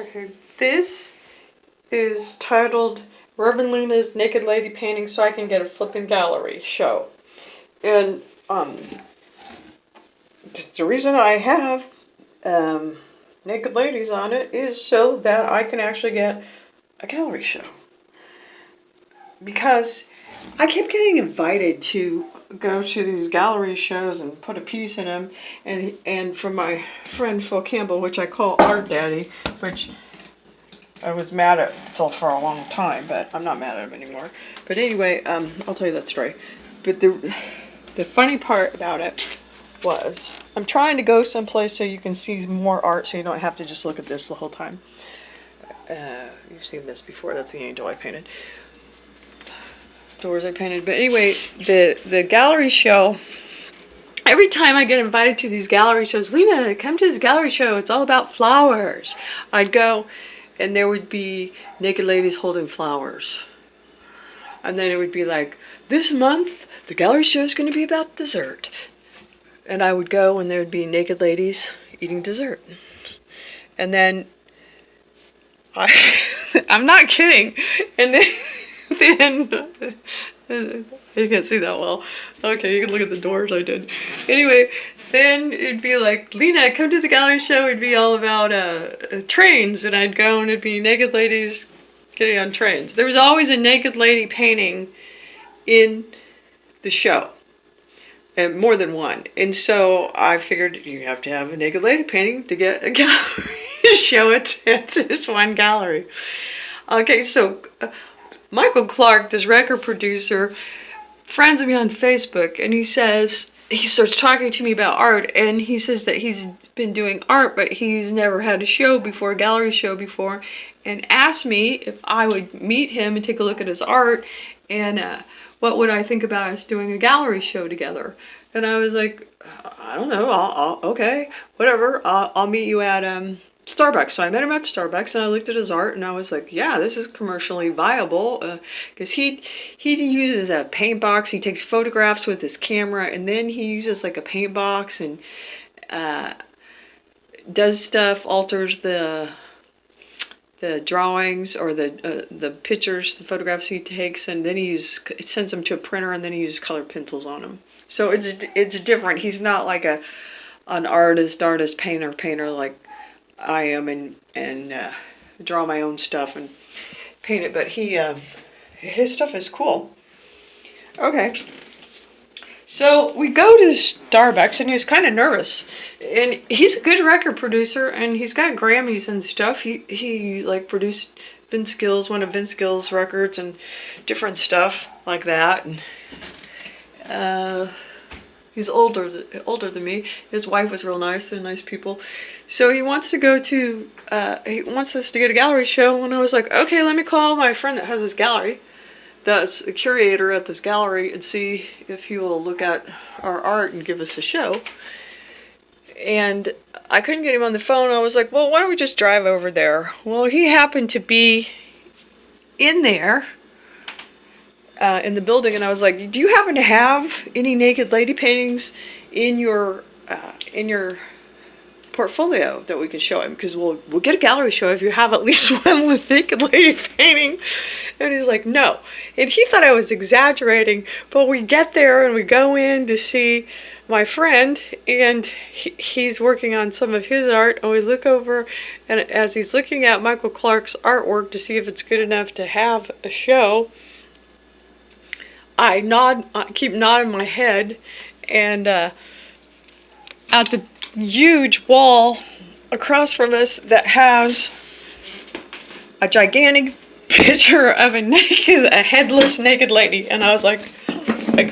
Okay, this is titled Reverend Lena's Naked Lady Painting So I Can Get a Flippen Gallery Show. And the reason I have naked ladies on it is so that I can actually get a gallery show. Because I kept getting invited to go to these gallery shows and put a piece in them, and from my friend Phil Campbell, which I call Art Daddy, which I was mad at Phil for a long time, but I'm not mad at him anymore. But anyway, I'll tell you that story. But the funny part about it was, I'm trying to go someplace so you can see more art, so you don't have to just look at this the whole time. You've seen this before. That's the angel I painted. Doors I painted. But anyway, the gallery show, every time I get invited to these gallery shows, Lena, come to this gallery show, it's all about flowers. I'd go, and there would be naked ladies holding flowers. And then it would be like, this month, the gallery show is going to be about dessert. And I would go, and there would be naked ladies eating dessert. And then, I'm not kidding. And then you can't see that well. Okay, you can look at the doors I did. Anyway, then it'd be like, Lena, come to the gallery show. It'd be all about trains, and I'd go and it'd be naked ladies getting on trains. There was always a naked lady painting in the show, and more than one. And so I figured you have to have a naked lady painting to get a gallery show at this one gallery. Okay, so Michacel Clark, this record producer, friends me on Facebook, and he starts talking to me about art, and he says that he's been doing art, but he's never had a show before, a gallery show before, and asked me if I would meet him and take a look at his art, and what would I think about us doing a gallery show together. And I was like, I don't know, I'll okay, whatever, I'll meet you at Starbucks. So I met him at Starbucks, and I looked at his art, and I was like, yeah, this is commercially viable, because he uses a paint box. He takes photographs with his camera, and then he uses like a paint box and does stuff, alters the drawings or the pictures, the photographs he takes, and then he sends them to a printer, and then he uses colored pencils on them. So it's different. He's not like an artist, painter like I am, and draw my own stuff and paint it, but his stuff is cool. Okay, so we go to Starbucks, and he was kind of nervous, and he's a good record producer, and he's got Grammys and stuff. He like produced Vince Gill's, one of Vince Gill's records, and different stuff like that, and he's older than me. His wife was real nice. They're nice people. So he wants to go to, he wants us to get a gallery show. And I was like, okay, let me call my friend that has this gallery, that's a curator at this gallery, and see if he will look at our art and give us a show. And I couldn't get him on the phone. I was like, well, why don't we just drive over there? Well, he happened to be in there, in the building, and I was like, do you happen to have any naked lady paintings in your portfolio that we can show him? Because we'll get a gallery show if you have at least one with naked lady painting. And he's like, no. And he thought I was exaggerating, but we get there and we go in to see my friend, and he's working on some of his art, and we look over, and as he's looking at Michacel Clark's artwork to see if it's good enough to have a show, I keep nodding my head, and at the huge wall across from us that has a gigantic picture of a headless naked lady, and I was like,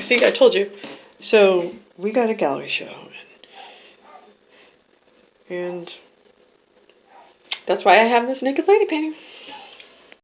see, I told you. So we got a gallery show, and that's why I have this naked lady painting.